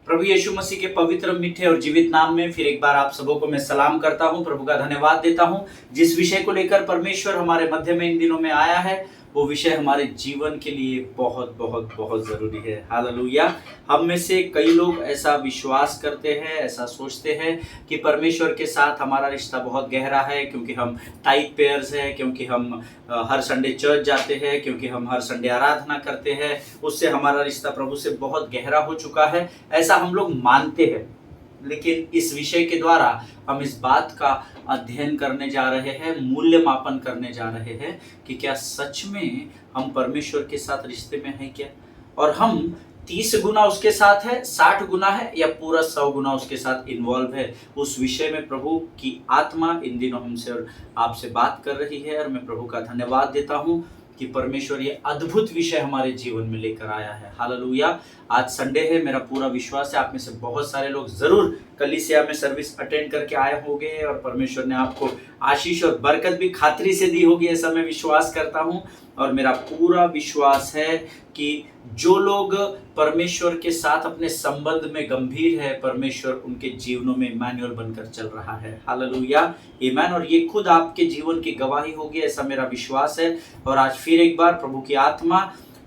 प्रभु यीशु मसीह के पवित्र, मीठे और जीवित नाम में फिर एक बार आप सबों को मैं सलाम करता हूं, प्रभु का धन्यवाद देता हूं। जिस विषय को लेकर परमेश्वर हमारे मध्य में इन दिनों में आया है, वो विषय हमारे जीवन के लिए बहुत बहुत बहुत जरूरी है। हालेलुया। हम में से कई लोग ऐसा विश्वास करते हैं, ऐसा सोचते हैं कि परमेश्वर के साथ हमारा रिश्ता बहुत गहरा है, क्योंकि हम टाइप पेयर्स हैं, क्योंकि हम हर संडे चर्च जाते हैं, क्योंकि हम हर संडे आराधना करते हैं, उससे हमारा रिश्ता प्रभु से बहुत गहरा हो चुका है, ऐसा हम लोग मानते हैं। लेकिन इस विषय के द्वारा हम इस बात का अध्ययन करने जा रहे हैं, मूल्य मापन करने जा रहे हैं कि क्या सच में हम परमेश्वर के साथ रिश्ते में हैं क्या, और हम 30 गुना उसके साथ है, 60 गुना है, या पूरा 100 गुना उसके साथ इन्वॉल्व है। उस विषय में प्रभु की आत्मा इन दिनों हमसे और आपसे बात कर रही है, और मैं प्रभु का धन्यवाद देता हूं कि परमेश्वर ये अद्भुत विषय हमारे जीवन में लेकर आया है। हालेलुया। आज संडे है, मेरा पूरा विश्वास है आप में से बहुत सारे लोग जरूर कलीसिया में सर्विस अटेंड करके आए होंगे, और परमेश्वर ने आपको आशीष और बरकत भी खातरी से दी होगी, ऐसा मैं विश्वास करता हूं। और मेरा पूरा विश्वास है कि जो लोग परमेश्वर के साथ अपने संबंध में गंभीर है, परमेश्वर उनके जीवनों में मैनुअल बनकर चल रहा है। हालेलुया, आमीन। और ये खुद आपके जीवन की गवाही होगी, ऐसा मेरा विश्वास है। और आज फिर एक बार प्रभु की आत्मा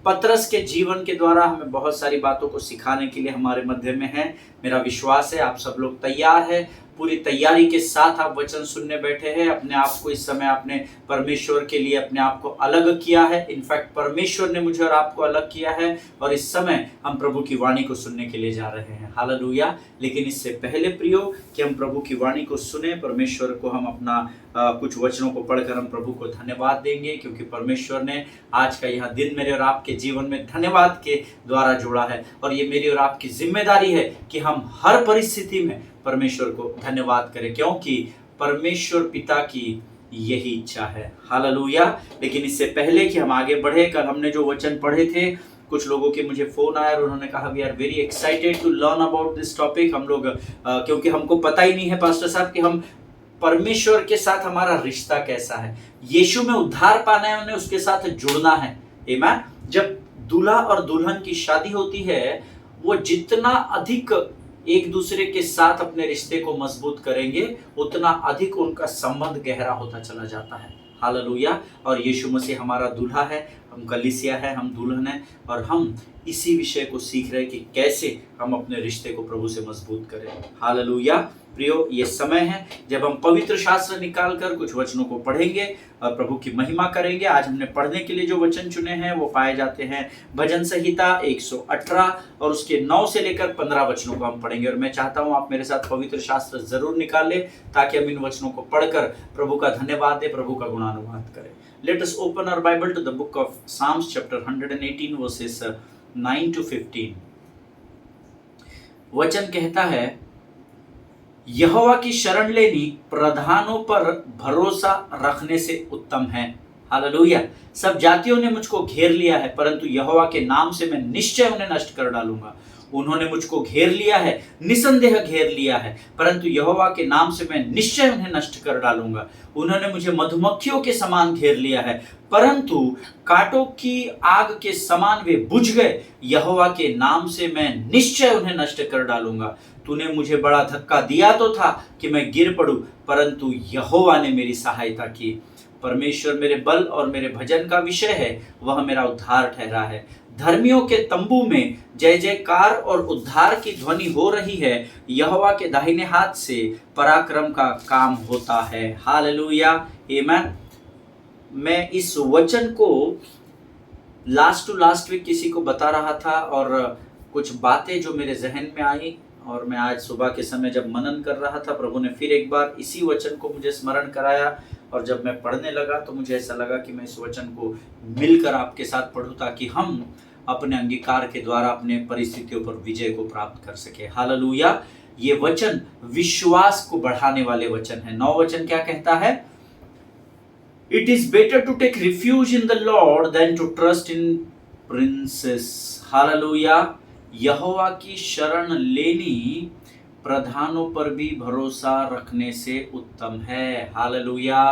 पतरस के जीवन के द्वारा हमें बहुत सारी बातों को सिखाने के लिए हमारे मध्य में है। मेरा विश्वास है आप सब लोग तैयार हैं, पूरी तैयारी के साथ आप वचन सुनने बैठे हैं। अपने आप को इस समय आपने परमेश्वर के लिए अपने आप को अलग किया है। इनफैक्ट परमेश्वर ने मुझे और आपको अलग किया है, और इस समय हम प्रभु की वाणी को सुनने के लिए जा रहे हैं। हालेलुया। लेकिन इससे पहले प्रियो कि हम प्रभु की वाणी को सुने, परमेश्वर को हम अपना कुछ वचनों को पढ़कर हम प्रभु को धन्यवाद देंगे, क्योंकि परमेश्वर ने आज का यह दिन मेरे और आपके जीवन में धन्यवाद के द्वारा जोड़ा है। और ये मेरी और आपकी जिम्मेदारी है कि हम हर परिस्थिति में परमेश्वर को धन्यवाद करें, क्योंकि परमेश्वर पिता की यही इच्छा है। हालेलुया। लेकिन इससे पहले कि हम आगे बढ़े, कल हमने जो वचन पढ़े थे, कुछ लोगों के मुझे फोन आया और उन्होंने कहा we are very excited to learn about this topic. हम लोग क्योंकि हमको पता ही नहीं है पास्टर साहब कि हम परमेश्वर के साथ हमारा रिश्ता कैसा है। यीशु में उद्धार पाना है, उन्हें उसके साथ जुड़ना है। आमीन। जब दूल्हा और दुल्हन की शादी होती है, वो जितना अधिक एक दूसरे के साथ अपने रिश्ते को मजबूत करेंगे, उतना अधिक उनका संबंध गहरा होता चला जाता है। हालेलुया। और यीशु मसीह हमारा दूल्हा है, हम कलीसिया है, हम दुल्हन है, और हम इसी विषय को सीख रहे हैं कि कैसे हम अपने रिश्ते को प्रभु से मजबूत करें। हालेलुया। प्रियो, ये समय है जब हम पवित्र शास्त्र निकाल कर कुछ वचनों को पढ़ेंगे और प्रभु की महिमा करेंगे। आज हमने पढ़ने के लिए जो वचन चुने हैं वो पाए जाते हैं भजन संहिता 118 और उसके 9 से लेकर 15 वचनों को हम पढ़ेंगे। और मैं चाहता हूं आप मेरे साथ पवित्र शास्त्र जरूर निकाल लें, ताकि हम इन वचनों को पढ़कर प्रभु का धन्यवाद दें, प्रभु का गुणानुवाद करें। Let us open our Bible to the book of Psalms chapter 118 verses 9 to 15। वचन कहता है, यहोवा की शरण लेनी प्रधानों पर भरोसा रखने से उत्तम है। हालेलुया। सब जातियों ने मुझको घेर लिया है, परंतु यहोवा के नाम से मैं निश्चय उन्हें नष्ट कर डालूंगा। उन्होंने मुझको घेर लिया है, निसंदेह घेर लिया है, परंतु यहोवा के नाम से मैं निश्चय उन्हें नष्ट कर डालूंगा। उन्होंने मुझे मधुमक्खियों के समान घेर लिया है, परंतु कांटों की आग के समान वे बुझ गए। यहोवा के नाम से मैं निश्चय उन्हें नष्ट कर डालूंगा। तूने मुझे बड़ा धक्का दिया तो था कि मैं गिर पड़ूं, परंतु यहोवा ने मेरी सहायता की। परमेश्वर मेरे बल और मेरे भजन का विषय है, वह मेरा उद्धार ठहरा है। धर्मियों के तंबू में जय जयकार और उद्धार की ध्वनि हो रही है। यहोवा के दाहिने हाथ से पराक्रम का काम होता है। हालेलुया, आमीन। मैं इस वचन को लास्ट वीक किसी को बता रहा था, और कुछ बातें जो मेरे जहन में आई, और मैं आज सुबह के समय जब मनन कर रहा था, प्रभु ने फिर एक बार इसी वचन को मुझे स्मरण कराया। और जब मैं पढ़ने लगा तो मुझे ऐसा लगा कि मैं इस वचन को मिलकर आपके साथ पढ़ूं, ताकि हम अपने अंगीकार के द्वारा अपने परिस्थितियों पर विजय को प्राप्त कर सके। हालेलुया। ये वचन विश्वास को बढ़ाने वाले वचन है। 9 वचन क्या कहता है? It is better to take refuge in the lord than to trust in princes. Hallelujah. यहोवा की शरण लेनी प्रधानों पर भी भरोसा रखने से उत्तम है। हालेलुया।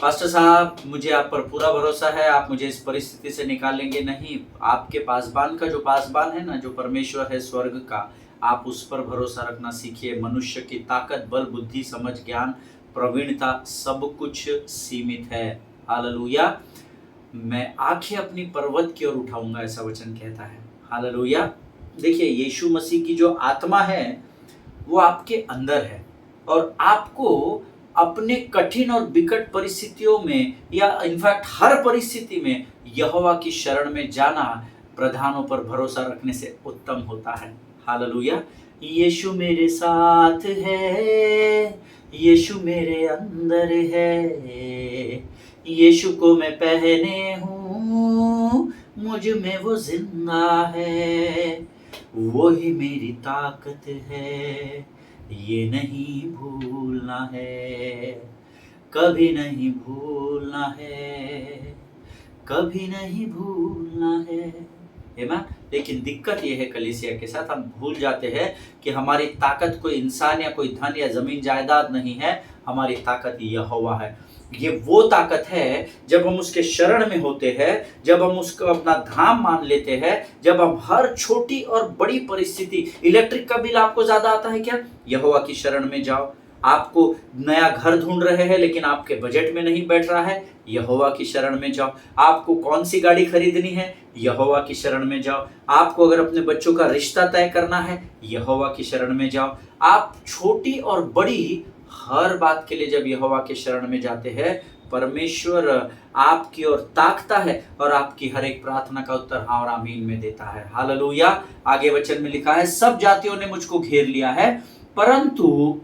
पास्टर साहब, मुझे आप पर पूरा भरोसा है, आप मुझे इस परिस्थिति से निकालेंगे नहीं। आपके पासबान का जो पासबान है ना, जो परमेश्वर है स्वर्ग का, आप उस पर भरोसा रखना सीखिए। मनुष्य की ताकत, बल, बुद्धि, समझ, ज्ञान, प्रवीणता सब कुछ सीमित है। हालेलुया। मैं आंखें अपनी पर्वत की ओर उठाऊंगा, ऐसा वचन कहता है। हालेलुया। देखिए, यीशु मसीह की जो आत्मा है वो आपके अंदर है, और आपको अपने कठिन और विकट परिस्थितियों में, या इनफैक्ट हर परिस्थिति में यहोवा की शरण में जाना प्रधानों पर भरोसा रखने से उत्तम होता है। हालेलुया। यीशु मेरे साथ है, यीशु मेरे अंदर है, यीशु को मैं पहने हूँ, मुझ में वो जिंदा है, वो ही मेरी ताकत है, ये नहीं भूलना है, कभी नहीं भूलना है, कभी नहीं भूलना है। आमीन। लेकिन दिक्कत ये है कलीसिया के साथ, हम भूल जाते हैं कि हमारी ताकत कोई इंसान या कोई धन या जमीन जायदाद नहीं है, हमारी ताकत यहोवा है। ये वो ताकत है जब हम उसके शरण में होते हैं, जब हम उसको अपना धाम मान लेते हैं, जब हम हर छोटी और बड़ी परिस्थिति, इलेक्ट्रिक का बिल आपको ज्यादा आता है क्या? यहोवा की शरण में जाओ। आपको नया घर ढूंढ रहे हैं लेकिन आपके बजट में नहीं बैठ रहा है, यहोवा की शरण में जाओ। आपको कौन सी गाड़ी खरीदनी है, यहोवा की शरण में जाओ। आपको अगर अपने बच्चों का रिश्ता तय करना है, यहोवा की शरण में जाओ। आप छोटी और बड़ी हर बात के लिए जब यहोवा के शरण में जाते हैं, परमेश्वर आपकी ओर ताकता है और आपकी हर एक प्रार्थना का उत्तर हाँ और आमीन में देता है। हालेलुया। आगे वचन में लिखा है, सब जातियों ने मुझको घेर लिया है, परंतु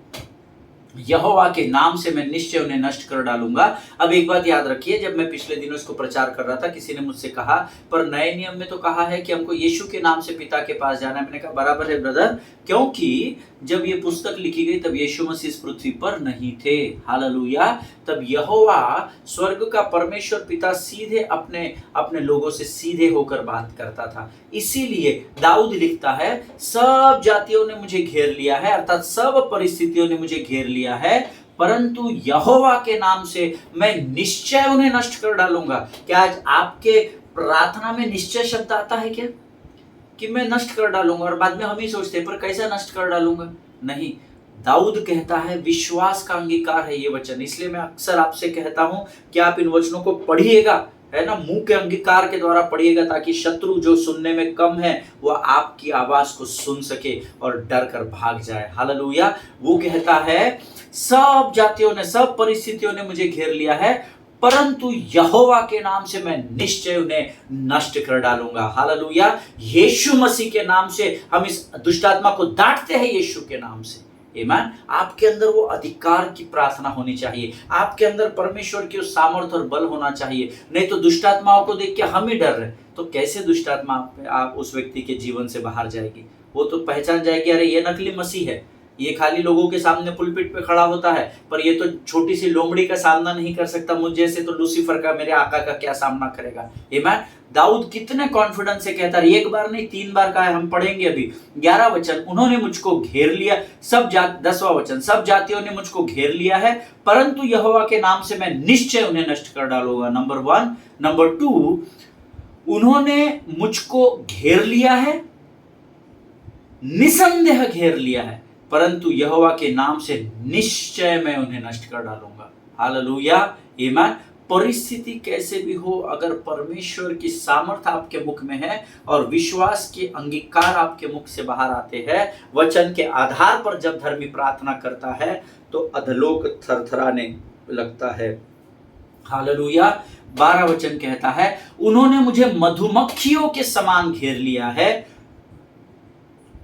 यहोवा के नाम से मैं निश्चय उन्हें नष्ट कर डालूंगा। अब एक बात याद रखिए, जब मैं पिछले दिनों इसको प्रचार कर रहा था, किसी ने मुझसे कहा पर नए नियम में तो कहा है कि हमको यीशु के नाम से पिता के पास जाना है। मैंने कहा बराबर है ब्रदर, क्योंकि जब ये पुस्तक लिखी गई तब यीशु मसीह इस पृथ्वी पर नहीं थे। हालेलुया। तब यहोवा स्वर्ग का परमेश्वर पिता सीधे अपने अपने लोगों से सीधे होकर बात करता था। इसीलिए दाऊद लिखता है, सब जातियों ने मुझे घेर लिया है, अर्थात सब परिस्थितियों ने मुझे घेर लिया है, परंतु यहोवा के नाम से मैं निश्चय उन्हें नष्ट कर डालूंगा। क्या आज आपके प्रार्थना में निश्चय शब्द आता है क्या, कि मैं नष्ट कर डालूंगा? और बाद में हम ही सोचते हैं पर कैसा नष्ट कर डालूंगा? नहीं, दाऊद कहता है, विश्वास का अंगीकार है ये वचन। इसलिए मैं अक्सर आपसे कहता हूं कि आप इन वचनों को पढ़िएगा, है ना, मुंह के अंगीकार के द्वारा पढ़िएगा, ताकि शत्रु जो सुनने में कम है वह आपकी आवाज को सुन सके और डर कर भाग जाए। हालेलुया। वो कहता है, सब जातियों ने, सब परिस्थितियों ने मुझे घेर लिया है, परंतु यहोवा के नाम से मैं निश्चय उन्हें नष्ट कर डालूंगा। हालेलुया। यीशु मसीह के नाम से हम इस दुष्ट आत्मा को डांटते हैं, यीशु के नाम से। आमीन। आपके अंदर वो अधिकार की प्रार्थना होनी चाहिए, आपके अंदर परमेश्वर की उस सामर्थ और बल होना चाहिए। नहीं तो दुष्ट आत्माओं को देख के हम ही डर रहे, तो कैसे दुष्ट आत्मा आप उस व्यक्ति के जीवन से बाहर जाएगी? वो तो पहचान जाएगी, अरे ये नकली मसीह है, ये खाली लोगों के सामने पुलपिट पे खड़ा होता है, पर ये तो छोटी सी लोमड़ी का सामना नहीं कर सकता, मुझे से तो लूसीफर का, मेरे आका का क्या सामना करेगा? आमीन। दाऊद कितने कॉन्फिडेंस से कहता है, एक बार नहीं 3 बार कहा है। हम पढ़ेंगे अभी 11 वचन, उन्होंने मुझको घेर लिया, 10वां वचन, सब जातियों ने मुझको घेर लिया है, परंतु यहोवा के नाम से मैं निश्चय उन्हें नष्ट कर डालूंगा। नंबर 1। नंबर 2, उन्होंने मुझको घेर लिया है, निसंदेह घेर लिया है, परंतु यहोवा के नाम से निश्चय मैं उन्हें नष्ट कर डालूंगा। हालेलुया। आमीन। परिस्थिति कैसे भी हो, अगर परमेश्वर की सामर्थ आपके मुख में है और विश्वास के अंगीकार आपके मुख से बाहर आते हैं, वचन के आधार पर जब धर्मी प्रार्थना करता है तो अधलोक थरथराने लगता है। हालेलुया। 12 वचन कहता है, उन्होंने मुझे मधुमक्खियों के समान घेर लिया है,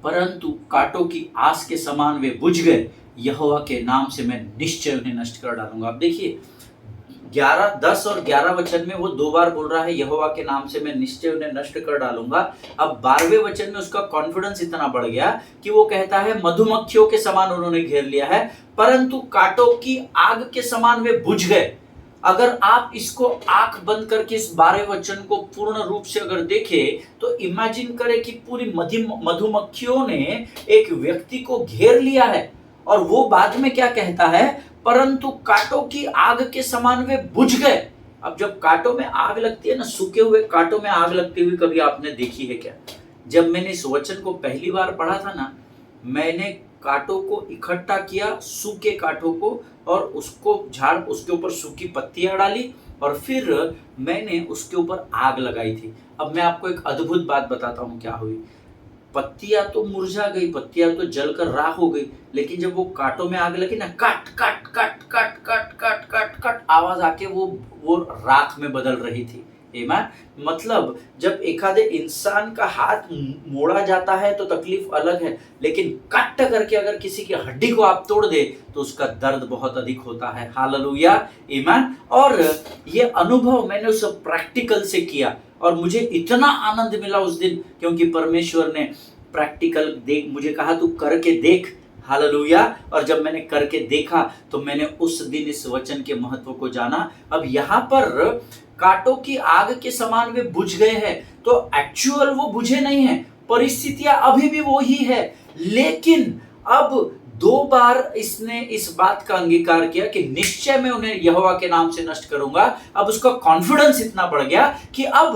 परंतु कांटों की आस के समान वे बुझ गए, यहोवा के नाम से मैं निश्चय उन्हें नष्ट कर डालूंगा। अब देखिए 10 और 11 वचन में वो 2 बार बोल रहा है, यहोवा के नाम से मैं निश्चय उन्हें नष्ट कर डालूंगा। अब 12वें वचन में उसका कॉन्फिडेंस इतना बढ़ गया कि वो कहता है, मधुमक्खियों के समान उन्होंने घेर लिया है, परंतु कांटों की आग के समान वे बुझ गए। अगर आप इसको आंख बंद करके इस 12वें वचन को पूर्ण रूप से अगर देखें तो इमेजिन करें कि पूरी मधुमक्खियों ने एक व्यक्ति को घेर लिया है, और वो बाद में क्या कहता है, परंतु कांटों की आग के समान वे बुझ गए। अब जब कांटों में आग लगती है ना, सूखे हुए कांटों में आग लगती हुई कभी आपने देखी है क्या? जब मैंने इस वचन को पहली बार पढ़ा था ना, मैंने कांटों को इकट्ठा किया, सूखे कांटों को, और उसको झाड़, उसके ऊपर सूखी पत्तियां डाली, और फिर मैंने उसके ऊपर आग लगाई थी। अब मैं आपको एक अद्भुत बात बताता हूँ क्या हुई। पत्तियां तो मुरझा गई, पत्तियां तो जलकर राख हो गई, लेकिन जब वो कांटों में आग लगी ना, cut cut cut cut cut cut cut cut आवाज आके वो राख में बदल रही थी। आमीन। मतलब जब एक आधे इंसान का हाथ मोड़ा जाता है तो तकलीफ अलग है, लेकिन कट करके अगर किसी की हड्डी को आप तोड़ दे तो उसका दर्द बहुत अधिक होता है। हालेलुया, आमीन। और ये अनुभव मैंने उस प्रैक्टिकल से किया, और मुझे इतना आनंद मिला उस दिन, क्योंकि परमेश्वर ने प्रैक्टिकल देख मुझे कहा तू करके देख। हालेलुया। और जब मैंने करके देखा तो मैंने उस दिन इस वचन के महत्व को जाना। अब यहाँ पर कांटों की आग के समान वे बुझ गए हैं, तो एक्चुअल वो बुझे नहीं है, परिस्थितियां अभी भी वो ही है, लेकिन अब 2 बार इसने इस बात का अंगीकार किया कि निश्चय मैं उन्हें यहोवा के नाम से नष्ट करूंगा। अब उसका कॉन्फिडेंस इतना बढ़ गया कि अब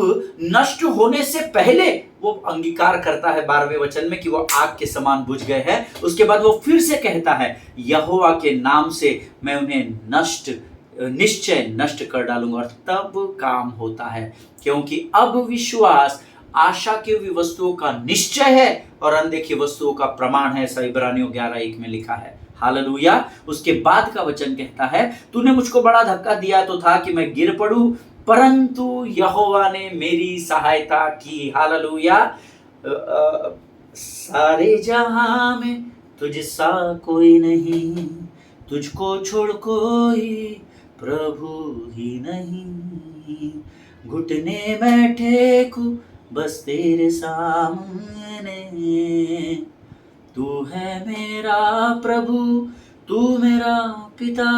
नष्ट होने से पहले वो अंगीकार करता है 12वें वचन में कि वो आग के समान बुझ गए हैं। उसके बाद वो फिर से कहता है यहोवा के नाम से मैं उन्हें निश्चय नष्ट कर डालूंगा, और तब काम होता है, क्योंकि अब विश्वास आशा की हुई वस्तुओं का निश्चय है और अनदेखी वस्तुओं का प्रमाण है। ऐसा इब्रानियों 11:1 में लिखा है। हालेलुया। उसके बाद का वचन कहता है तूने मुझको बड़ा धक्का दिया तो था कि मैं गिर पड़ूं, परंतु यहोवा ने मेरी सहायता की। हालेलुया। सारे जहां में तुझसा कोई नहीं, तुझको छोड़ कोई प्रभु ही नहीं, घुटने में टेकू बस तेरे सामने, तू है मेरा प्रभु, तू मेरा पिता।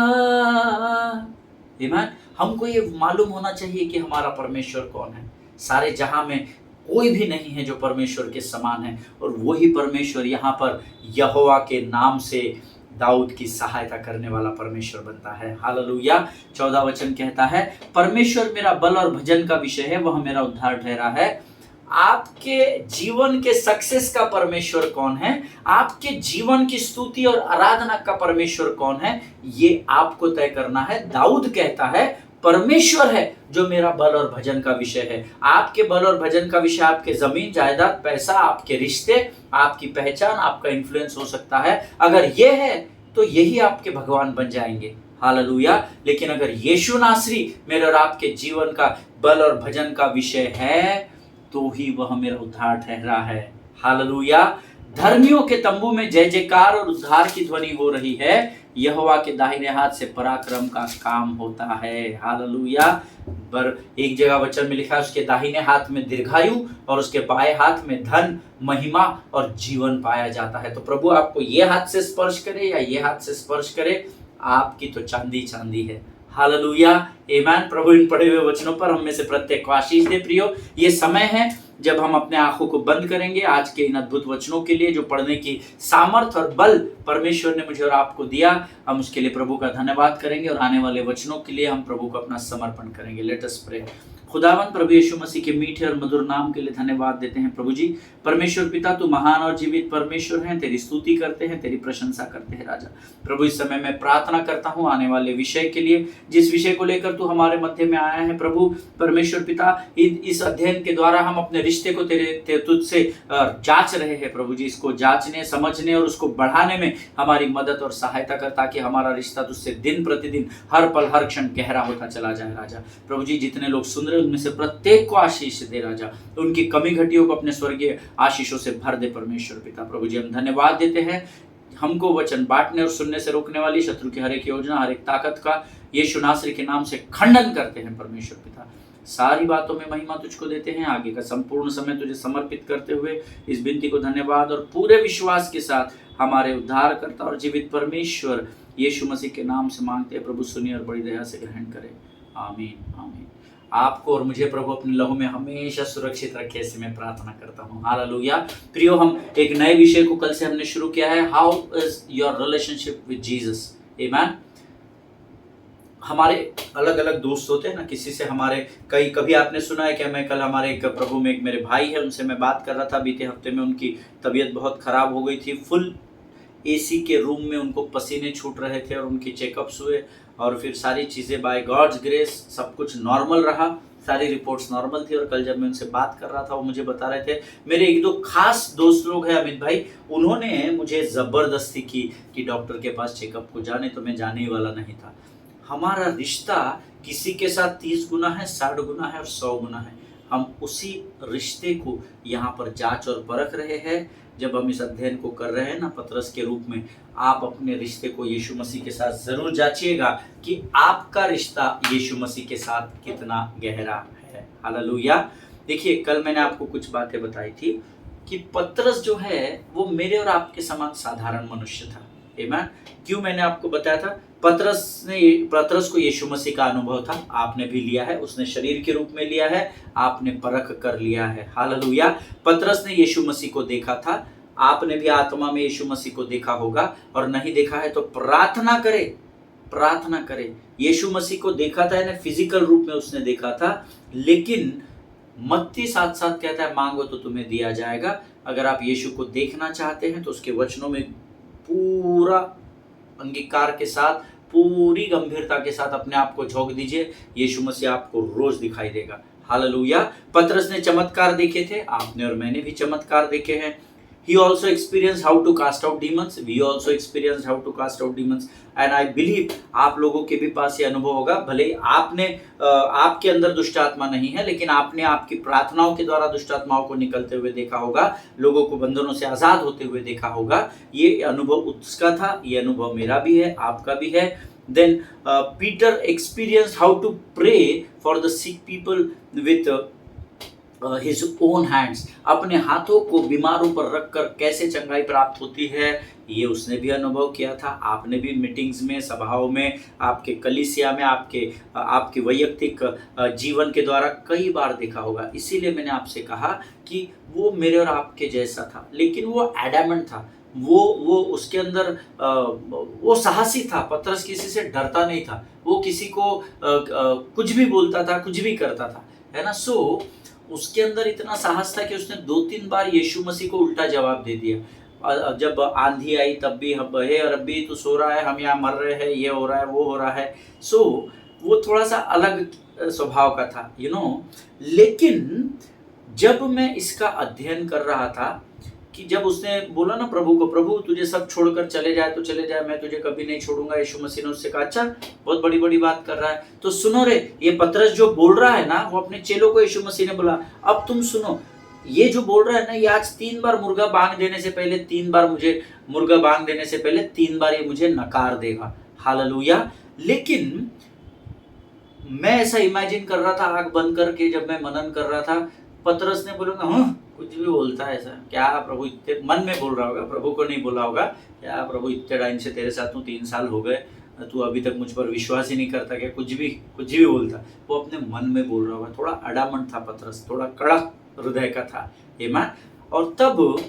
आमीन। हमको ये मालूम होना चाहिए कि हमारा परमेश्वर कौन है। सारे जहां में कोई भी नहीं है जो परमेश्वर के समान है, और वही परमेश्वर यहाँ पर यहोवा के नाम से दाऊद की सहायता करने वाला परमेश्वर बनता है। हालेलुया। 14 वचन कहता है परमेश्वर मेरा बल और भजन का विषय है, वह मेरा उद्धार ठहरा है। आपके जीवन के सक्सेस का परमेश्वर कौन है, आपके जीवन की स्तुति और आराधना का परमेश्वर कौन है, ये आपको तय करना है। दाऊद कहता है परमेश्वर है जो मेरा बल और भजन का विषय है। आपके बल और भजन का विषय आपके जमीन जायदाद, पैसा, आपके रिश्ते, आपकी पहचान, आपका इन्फ्लुएंस हो सकता है। अगर ये है तो यही आपके भगवान बन जाएंगे। हालेलुया। लेकिन अगर यीशु नासरी मेरे और आपके जीवन का बल और भजन का विषय है तो ही वह मेरा उद्धार ठहरा है। हालेलुया। धर्मियों के तंबू में जय जयकार और उद्धार की ध्वनि हो रही है, यहोवा के दाहिने हाथ से पराक्रम का काम होता है। हालेलुया। पर एक जगह वचन में लिखा है उसके दाहिने हाथ में दीर्घायु और उसके बाएं हाथ में धन, महिमा और जीवन पाया जाता है। तो प्रभु आपको ये हाथ से स्पर्श करे या ये हाथ से स्पर्श करे, आपकी तो चांदी चांदी है। हालेलुया, आमीन। प्रभु इन पढ़े हुए वचनों पर हम में से प्रत्येक को आशीष दे। प्रियो, ये समय है जब हम अपने आंखों को बंद करेंगे आज के इन अद्भुत वचनों के लिए जो पढ़ने की सामर्थ्य और बल परमेश्वर ने मुझे और आपको दिया। हम उसके लिए प्रभु का धन्यवाद करेंगे और आने वाले वचनों के लिए हम प्रभु को अपना समर्पण करेंगे। Let us pray. खुदावन प्रभु यीशु मसीह के मीठे और मधुर नाम के लिए धन्यवाद देते हैं। प्रभु जी, परमेश्वर पिता, तू महान और जीवित परमेश्वर है, तेरी स्तुति करते हैं, तेरी प्रशंसा करते हैं। राजा प्रभु, इस समय मैं प्रार्थना करता हूँ आने वाले विषय के लिए, जिस विषय को लेकर तू हमारे मध्य में आया है। प्रभु परमेश्वर पिता, इस अध्ययन के द्वारा हम अपने रिश्ते को तेरे तुझसे जांच रहे हैं। प्रभु जी, इसको जांचने, समझने और उसको बढ़ाने में हमारी मदद और सहायता कर, ताकि हमारा रिश्ता तुझसे दिन प्रतिदिन, हर पल, हर क्षण गहरा होता चला जाए। राजा प्रभु जी, जितने लोग सुन रहे उनमें से प्रत्येक को आशीष दे। राजा, उनकी कमी घटियों को अपने स्वर्गीय आशीषों से भर दे। परमेश्वर पिता, प्रभु जी, हम धन्यवाद देते हैं हमको वचन बांटने और सुनने से रोकने वाली शत्रु की हर एक योजना, हर एक ताकत का यीशु नासरी के नाम से खंडन करते हैं। परमेश्वर पिता, सारी बातों में महिमा तुझको देते हैं। आगे का संपूर्ण समय तुझे समर्पित करते हुए इस विनती को धन्यवाद और पूरे विश्वास के साथ हमारे उद्धारकर्ता और जीवित परमेश्वर यीशु मसीह के नाम से मांगते हैं। प्रभु सुनिए और बड़ी दया से ग्रहण करें। आमीन, आमीन। आपको और मुझे प्रभु अपने लहू में हमेशा सुरक्षित रखे, ऐसे मैं प्रार्थना करता हूँ। हालेलुया। प्रियो, हम एक नए विषय को कल से हमने शुरू किया है, how is your relationship with Jesus. आमीन। हमारे अलग अलग दोस्त होते हैं ना, किसी से हमारे कई कभी आपने सुना है कि मैं कल हमारे एक प्रभु में एक मेरे भाई है, उनसे मैं बात कर रहा था बीते हफ्ते में, उनकी तबीयत बहुत ख़राब हो गई थी। फुल एसी के रूम में उनको पसीने छूट रहे थे और उनकी चेकअप्स हुए और फिर सारी चीज़ें बाय गॉड्स ग्रेस सब कुछ नॉर्मल रहा, सारी रिपोर्ट्स नॉर्मल थी। और कल जब मैं उनसे बात कर रहा था वो मुझे बता रहे थे, मेरे एक दो खास दोस्त लोग हैं अमित भाई, उन्होंने मुझे ज़बरदस्ती की कि डॉक्टर के पास चेकअप को जाने, तो मैं जाने ही वाला नहीं था। हमारा रिश्ता किसी के साथ 30 गुना है, 60 गुना है और 100 गुना है। हम उसी रिश्ते को यहाँ पर जांच और परख रहे हैं जब हम इस अध्ययन को कर रहे हैं ना पतरस के रूप में। आप अपने रिश्ते को यीशु मसीह के साथ ज़रूर जांचिएगा कि आपका रिश्ता यीशु मसीह के साथ कितना गहरा है। हालेलुया। देखिए, कल मैंने आपको कुछ बातें बताई थी कि पतरस जो है वो मेरे और आपके समान साधारण मनुष्य था। आमीन। क्यों मैंने आपको बताया था? पतरस को यीशु मसीह का अनुभव था, आपने भी लिया है, उसने शरीर के रूप में लिया है, आपने परख कर लिया है। हालेलुया। पतरस ने यीशु मसीह को देखा था, आपने भी आत्मा में यीशु मसीह को देखा होगा, और नहीं देखा है तो प्रार्थना करे, प्रार्थना करे। यीशु मसीह को देखा था, यानी फिजिकल रूप में उसने देखा था, लेकिन मत्ती साथ साथ कहता है मांगो तो तुम्हें दिया जाएगा। अगर आप यीशु को देखना चाहते हैं तो उसके वचनों में पूरा अंगीकार के साथ, पूरी गंभीरता के साथ अपने आप को झोंक दीजिए, यीशु मसीह आपको रोज दिखाई देगा। हालेलुया। पतरस ने चमत्कार देखे थे, आपने और मैंने भी चमत्कार देखे हैं। He also experienced how to cast out demons. We also experienced how to cast out demons. And I believe आप लोगों के भी पास ये अनुभव होगा। भले आपके अंदर दुष्ट आत्मा नहीं है, लेकिन आपने आपकी प्रार्थनाओं के द्वारा दुष्ट आत्माओं को निकलते हुए देखा होगा, लोगों को बंधनों से आज़ाद होते हुए देखा होगा। ये अनुभव उसका था, ये अनुभव मेरा भी है, आपका भी है। Then Peter experienced how to pray for the sick people with his own hands. अपने हाथों को बीमारों पर रखकर कैसे चंगाई प्राप्त होती है, ये उसने भी अनुभव किया था। आपने भी मीटिंग्स में, सभाओं में, आपके कलीसिया में, आपके वैयक्तिक जीवन के द्वारा कई बार देखा होगा। इसीलिए मैंने आपसे कहा कि वो मेरे और आपके जैसा था, लेकिन वो एडामेंट था, वो उसके अंदर वो साहसी था। पतरस किसी से डरता नहीं था, वो किसी को कुछ भी बोलता था, कुछ भी करता था, है ना। सो उसके अंदर इतना साहस था कि उसने 2-3 बार यीशु मसीह को उल्टा जवाब दे दिया। जब आंधी आई तब भी, हे रब्बी तू सो रहा है, हम यहाँ मर रहे हैं, ये हो रहा है, वो हो रहा है। सो वो थोड़ा सा अलग स्वभाव का था, लेकिन जब मैं इसका अध्ययन कर रहा था कि जब उसने बोला ना प्रभु को, प्रभु तुझे सब छोड़कर चले जाए तो चले जाए, मैं तुझे कभी नहीं छोड़ूंगा। यीशु मसीह ने उससे कहा, अच्छा बहुत बड़ी बड़ी बात कर रहा है, तो सुनो रे, ये पतरस जो बोल रहा है ना, वो अपने चेलों को यीशु मसीह ने बोला, अब तुम सुनो, ये जो बोल रहा है ना, ये आज 3 बार मुर्गा बांग देने से पहले, 3 बार मुझे मुर्गा बांग देने से पहले 3 बार ये मुझे नकार देगा। हालेलुया। लेकिन मैं ऐसा इमेजिन कर रहा था आंख बंद करके, जब मैं मनन कर रहा था, पतरस ने बोला, कुछ भी बोलता है ऐसा, क्या प्रभु, इतने मन में बोल रहा होगा, प्रभु को नहीं बोला होगा, क्या प्रभु इतने टाइम से तेरे साथ हूँ, 3 साल हो गए, तू अभी तक मुझ पर विश्वास ही नहीं करता क्या, कुछ भी बोलता। वो अपने मन में बोल रहा होगा। थोड़ा अडामंड था पतरस, थोड़ा कड़क हृदय का था। आमीन। और तब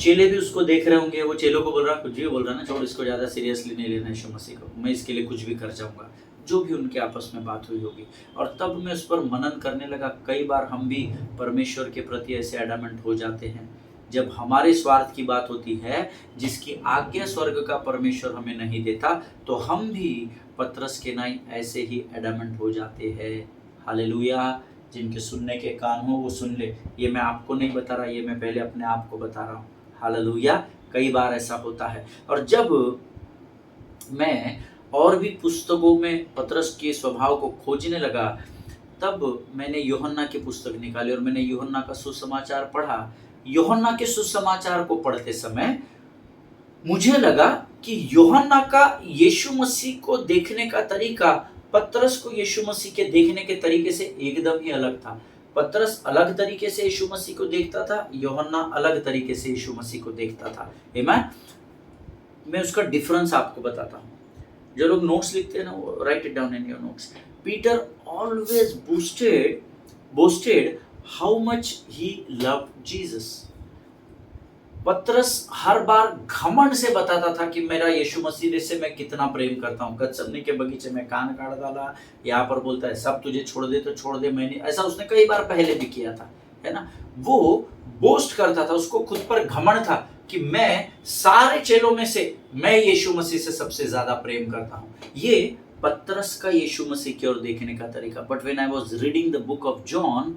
चेले भी उसको देख रहे होंगे, वो चेलों को बोल रहा, कुछ भी बोल रहा ना, छोड़ इसको, ज़्यादा सीरियसली नहीं लेना यीशु मसीह को, मैं इसके लिए कुछ भी कर जाऊँगा, जो भी उनके आपस में बात हुई होगी। और तब मैं उस पर मनन करने लगा। कई बार हम भी परमेश्वर के प्रति ऐसे एडामेंट हो जाते हैं, जब हमारे स्वार्थ की बात होती है, जिसकी आज्ञा स्वर्ग का परमेश्वर हमें नहीं देता, तो हम भी पतरस के नाई ऐसे ही एडामेंट हो जाते हैं। हालेलुया। जिनके सुनने के कान हो वो सुन ले। ये मैं आपको नहीं बता रहा, ये मैं पहले अपने आप को बता रहा हूँ। हालेलुया। कई बार ऐसा होता है। और जब मैं और भी पुस्तकों में पतरस के स्वभाव को खोजने लगा, तब मैंने यूहन्ना की पुस्तक निकाली और मैंने यूहन्ना का सुसमाचार पढ़ा। यूहन्ना के सुसमाचार को पढ़ते समय मुझे लगा कि यूहन्ना का यीशु मसीह को देखने का तरीका पतरस को यीशु मसीह के देखने के तरीके से एकदम ही अलग था। पतरस अलग तरीके से यीशु मसीह को देखता था, यूहन्ना अलग तरीके से यीशु मसीह को देखता था। आमीन। मैं उसका डिफरेंस आपको बताता हूँ। जो लोग नोट्स लिखते हैं ना, वो right it down in your notes. Peter always boasted how much he loved Jesus. पतरस हर बार घमंड से बताता था कि मेरा यीशु मसीह से मैं कितना प्रेम करता हूँ। गतसमनी के बगीचे में कान काट डाला, यहाँ पर बोलता है सब तुझे छोड़ दे तो छोड़ दे, मैंने ऐसा उसने कई बार पहले भी किया था, है ना। वो बोस्ट करता था, उसको खुद पर घमंड था कि मैं सारे चेलों में से मैं यीशु मसीह से सबसे ज्यादा प्रेम करता हूँ। ये पतरस का यीशु मसीह की ओर देखने का तरीका। But when I was reading the book of John,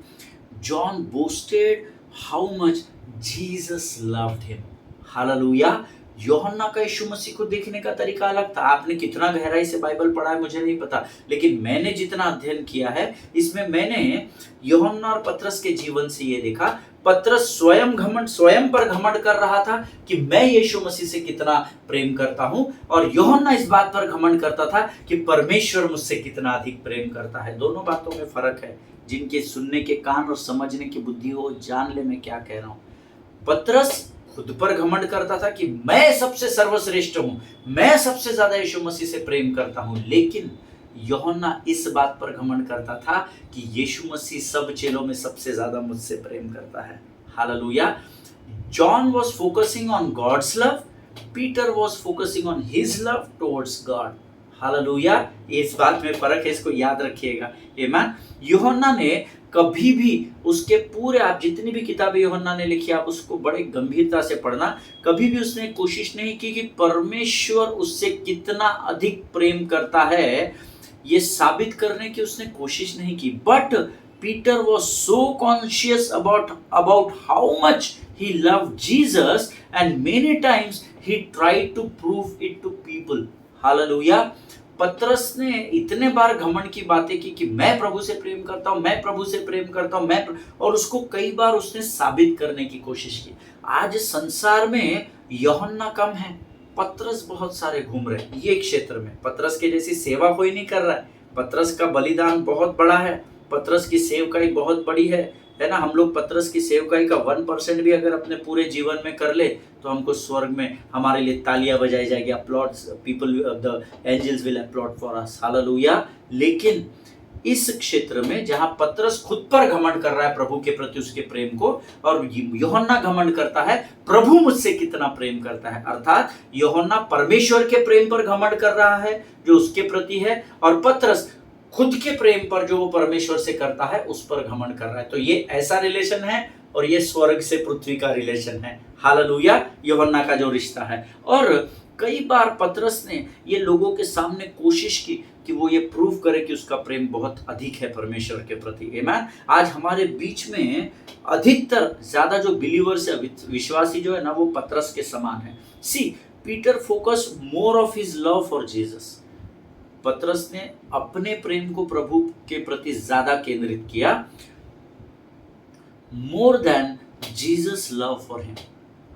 John boasted how much Jesus loved him. Hallelujah. यूहन्ना का यीशु मसीह को देखने का तरीका अलग था। आपने कितना गहराई से बाइबल पढ़ा है मुझे नहीं पता, लेकिन मैंने जितना अध्ययन किया है इसमें मैंने यूहन्ना और पतरस के जीवन से ये देखा। पतरस स्वयं पर घमंड कर रहा था कि मैं यीशु मसीह से कितना प्रेम करता हूं, और यूहन्ना इस बात पर घमंड करता था कि परमेश्वर मुझसे कितना अधिक प्रेम करता है। दोनों बातों में फर्क है। जिनके सुनने के कान और समझने की बुद्धि हो जान ले मैं क्या कह रहा हूं। पतरस खुद पर घमंड करता था कि मैं सबसे सर्वश्रेष्ठ हूं, मैं सबसे ज्यादा यीशु मसीह से प्रेम करता हूं, लेकिन यूहन्ना इस बात पर घमंड करता था कि यीशु मसीह सब चेलों में सबसे ज्यादा मुझसे प्रेम करता है। Hallelujah. John was focusing on God's love, Peter was focusing on his love towards God. Hallelujah. इस बात में फर्क है, इसको याद रखिएगा। आमीन। यूहन्ना ने कभी भी उसके पूरे, आप जितनी भी किताबें यूहन्ना ने लिखी आप उसको बड़े गंभीरता से पढ़ना, कभी भी उसने कोशिश नहीं की कि परमेश्वर उससे कितना अधिक प्रेम करता है ये साबित करने की उसने कोशिश नहीं की। But Peter was so conscious about how much he loved Jesus and many times he tried to prove it to people. Hallelujah. पतरस ने इतने बार घमंड की बातें की कि मैं प्रभु से प्रेम करता हूं, मैं प्रभु से प्रेम करता हूं, और उसको कई बार उसने साबित करने की कोशिश की। आज संसार में यूहन्ना कम है, पतरस बहुत सारे घूम रहे हैं ये क्षेत्र में। पतरस के जैसी सेवा कोई नहीं कर रहा है। पतरस का बलिदान बहुत बड़ा है, पतरस की सेवकाई बहुत बड़ी है ना। हम लोग पतरस की सेवकाई का 1% भी अगर अपने पूरे जीवन में कर ले तो हमको स्वर्ग में हमारे लिए तालियां बजाई जाएगी। Applauds, people, the angels will applaud for us. Hallelujah. लेकिन इस क्षेत्र में जहां पतरस खुद पर घमंड कर रहा है प्रभु के प्रति उसके प्रेम को, और यूहन्ना घमंड करता है प्रभु मुझसे कितना प्रेम करता है, अर्थात यूहन्ना परमेश्वर के प्रेम पर घमंड कर रहा है जो उसके प्रति है, और पतरस खुद के प्रेम पर जो वो परमेश्वर से करता है उस पर घमंड कर रहा है। तो ये ऐसा रिलेशन है, और ये स्वर्ग से पृथ्वी का रिलेशन है। हालेलुया। यूहन्ना का जो रिश्ता है। और कई बार पतरस ने ये लोगों के सामने कोशिश की कि वो ये प्रूव करे कि उसका प्रेम बहुत अधिक है परमेश्वर के प्रति। आमीन। आज हमारे बीच में अधिकतर ज्यादा जो बिलीवर्स है, विश्वासी जो है ना, वो पतरस के समान है। See, Peter focus more of his love for Jesus. पतरस ने अपने प्रेम को प्रभु के प्रति ज्यादा केंद्रित किया, more than Jesus love for him.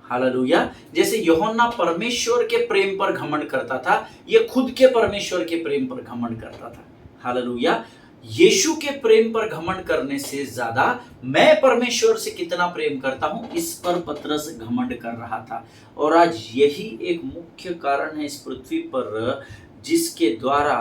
Hallelujah. जैसे यूहन्ना परमेश्वर के प्रेम पर घमंड करता था, ये खुद के परमेश्वर के प्रेम पर घमंड करता था। हालेलुया। यीशु के प्रेम पर घमंड करने से ज्यादा मैं परमेश्वर से कितना प्रेम करता हूं इस पर पतरस घमंड कर रहा था। और आज यही एक मुख्य कारण है इस पृथ्वी पर जिसके द्वारा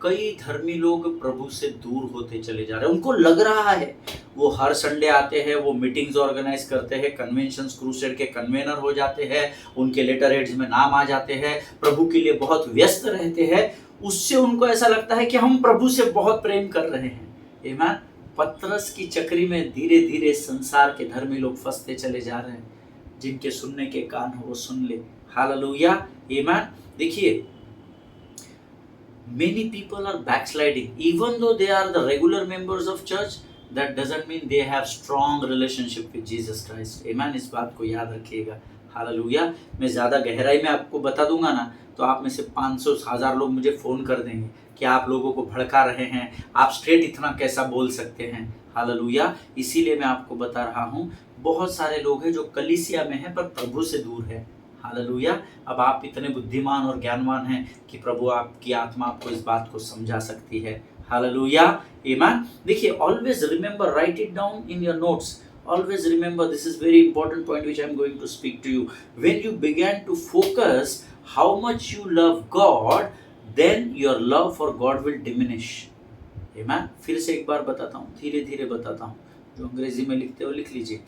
कई धर्मी लोग प्रभु से दूर होते चले जा रहे हैं। उनको लग रहा है, वो हर संडे आते हैं, वो मीटिंग्स ऑर्गेनाइज करते हैं, कन्वेंशंस, क्रूसेड के कन्वेनर हो जाते हैं, उनके लेटर हेड्स में नाम आ जाते हैं, प्रभु के लिए बहुत व्यस्त रहते हैं। उससे उनको ऐसा लगता है कि हम प्रभु से बहुत प्रेम कर रहे हैं। आमीन। पतरस की चक्री में धीरे धीरे संसार के धर्मी लोग फंसते चले जा रहे हैं। जिनके सुनने के कान हो वो सुन ले। हालेलुया। आमीन। देखिए, many people are backsliding even though they are the regular members of church. That doesn't mean they have strong relationship with Jesus Christ. Amen. इस बात को याद रखिएगा। हालेलुया। मैं ज़्यादा गहराई में आपको बता दूंगा ना तो आप में से 500,000 लोग मुझे फ़ोन कर देंगे कि आप लोगों को भड़का रहे हैं, आप स्ट्रेट इतना कैसा बोल सकते हैं। हालेलुया। इसीलिए मैं आपको बता रहा हूँ, बहुत सारे लोग हैं जो कलीसिया में हैं पर प्रभु से दूर है। हालेलुया। अब आप इतने बुद्धिमान और ज्ञानवान हैं कि प्रभु आपकी आत्मा आपको इस बात को समझा सकती है। हालेलुया। आमीन। देखिए, always remember, right it down in your notes. Always remember, this is very important point which I am going to speak to you. When you began to focus how much you love God, then your love for God will diminish. Amen. फिर से एक बार बताता हूँ, धीरे धीरे बताता हूँ, जो अंग्रेजी में लिखते हो लिख लीजिए।